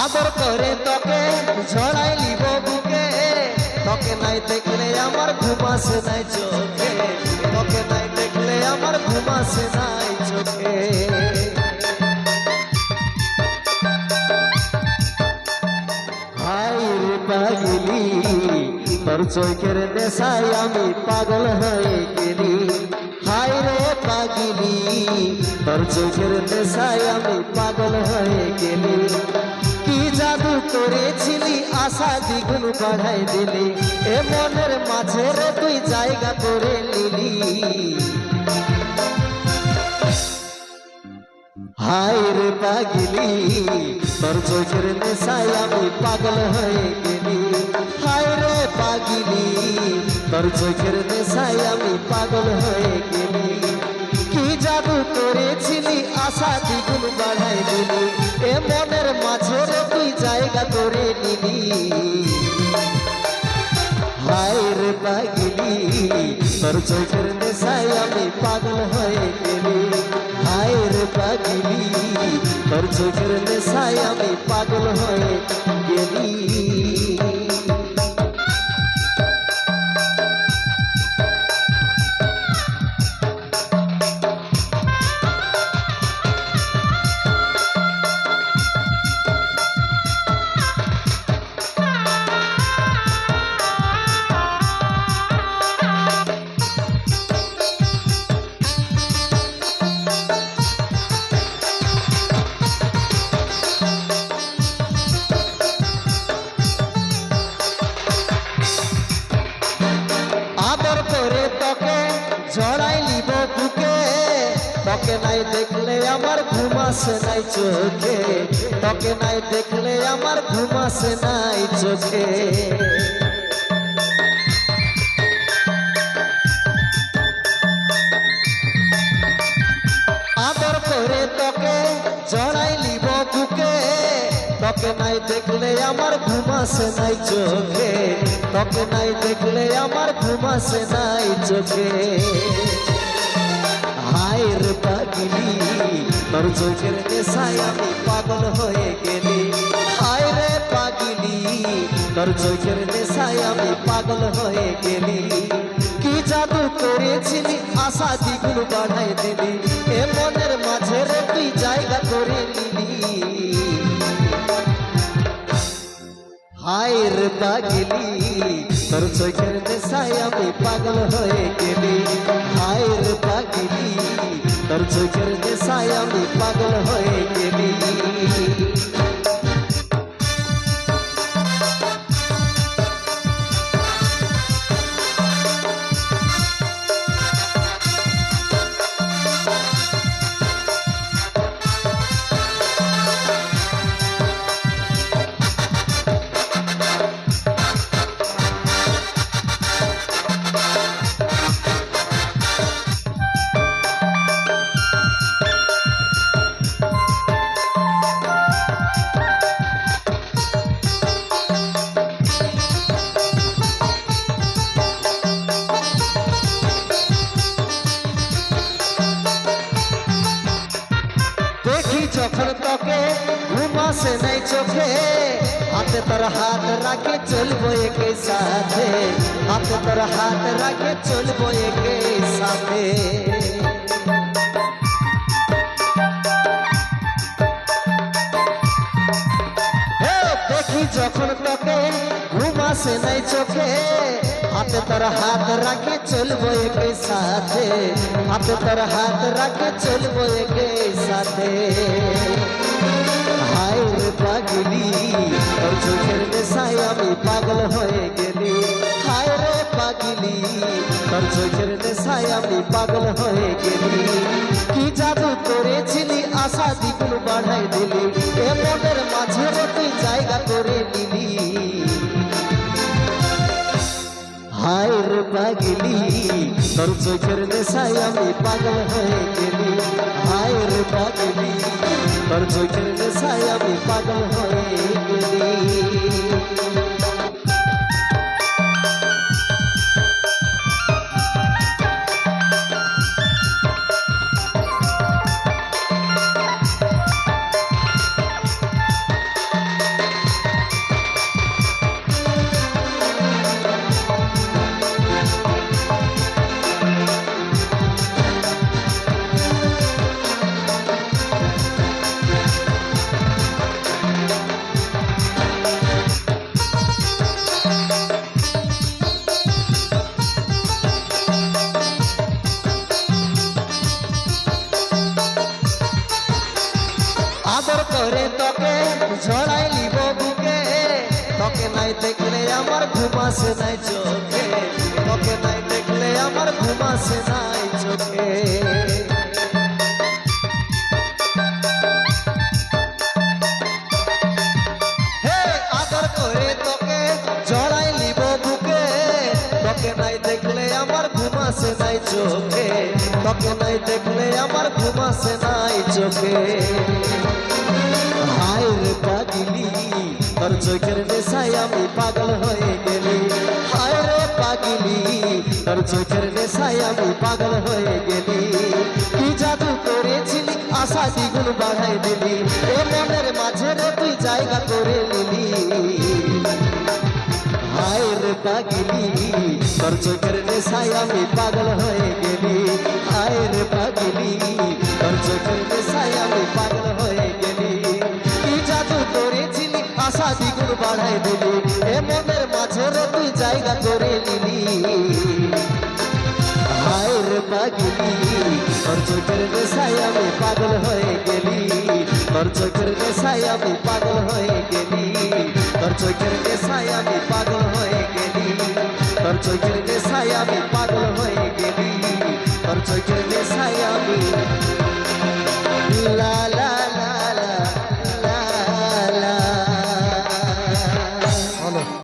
আদর করে তোকে ঝড়াই লিব বুকে, তোকে নাই দেখলে আমার ঘুম আসে নাই চোখে, তোকে নাই দেখলে আমার ঘুম আসে নাই চোখে। হাই রে পাগলি তোর চোখের নেশায় আমি পাগল হয়ে গেলি। হাই রে পাগলি তোর চোখের নেশায় আমি পাগল হয়ে গেলি। কি জাদু করেছিলি আশা দ্বিগুণ বাড়াই দিলি, এ মনের মাঝে রে তুই জায়গা করে নিলি। হাই রে পাগলি তোর চোখের নেশায় আমি পাগল হয়ে গেলি। হাই রে পাগলি তোর চোখের নেশায় আমি পাগল হয়ে গেলি। কি জাদু করেছিলি আশা দ্বিগুণ বাড়াই দিলি, এ মনের মাঝে রে তুই জায়গা করে নিলি। হাই রে পাগলি তোর চোখের নেশায় আমি পাগল হয়ে গেলি। হাই রে পাগলি তোর চোখের নেশায় আমি পাগল হয়ে গেলি। আদর করে তোকে ঝড়াই লিব বুকে, তোকে নাই দেখলে আমার ঘুম আসে নাই চোখে, তোকে নাই দেখলে আমার ঘুম আসে নাই চোখে। আদর করে তোকে ঝড়াই লিব বুকে, তোকে নাই দেখলে আমার ঘুম আসে নাই চোখে, তোকে নাই দেখলে আমার ঘুম আসে নাই চোখে। হাই রে পাগলি তোর চোখের নেশায় আমি পাগল হয়ে গেলি। হাই রে পাগলি তোর চোখের নেশায় আমি পাগল হয়ে গেলি। কি জাদু করেছিলি আশা দ্বিগুণ বাড়াই দিলি, এ মনের মাঝে রে তুই জায়গা করে নিলি। হাই রে পাগলি তোর চোখের নেশায় আমি পাগল হয়ে গেলি। হাই রে পাগলি তোর চোখের নেশায় আমি পাগল হয়ে গেলি। যখন তোকে ঘুম আসে নাই চোখে, হাতে তোর হাত রাখে চলবো একে সাথে, হাতে তোর হাত রাখে চলবো একে সাথে। দেখি যখন তোকে ঘুম আসে নাই চোখে, হাতে তোর হাত রাখে চলবো একে সাথে, হাতে তোর হাত রাখে চলবো একে সাথে। হাই রে পাগলি তোর চোখের নেশায় আমি পাগল হয়ে গেলি। হাই রে পাগলি তোর চোখের নেশায় আমি পাগল হয়ে গেলি। কি জাদু করেছিলি আশা দ্বিগুণ বাড়াই দিলি, এ মনের মাঝে তুই জায়গা করে নিলি। হাই রে পাগলি তোর চোখের নেশায় আমি পাগল হয়ে গেলি। হাই রে পাগলি তোর চোখের নেশায় আমি পাগল হয়ে গেলি। ঝড়াই লিব বুকে তোকে নাই দেখলে আমার ঘুম আসে নাই চোখে তোকে নাই দেখলে আমার ঘুম আসে নাই চোখে হে আদর করে তোকে ঝড়াই লিব বুকে তোকে নাই দেখলে আমার ঘুম আসে নাই চোখে তোকে নাই দেখলে আমার ঘুম আসে নাই চোখে হায় রে পাগলি তোর চোখের নেশায় আমি পাগল হয়ে গেলি হায় রে পাগলি তোর চোখের নেশায় আমি পাগল হয়ে গেলি কি জাদু করেছিলি আশা দ্বিগুণ বাড়াই দিলি এ মনের মাঝে রে তুই জায়গা করে নিলি হায় রে পাগলি তোর চোখের নেশায় আমি পাগল হয়ে গেলি হায় রে পাগলি তোর চোখের নেশায় আমি পাগল হয়ে গেলি কি জাদু করেছিলি আশা দ্বিগুণ বাড়াই দিলি এ মনের মাঝে রে তুই জায়গা করে নিলি হায় রে পাগলি তোর চোখের নেশায় আমি পাগল হয়ে গেলি তোর চোখের নেশায় আমি পাগল হয়ে গেলি তোর চোখের নেশায় আমি পাগল হয়ে গেলি তোর চোখের নেশায় আমি পাগল হয়ে গেলি তোর চোখের নেশায় আমি লা লা লা লা লা লা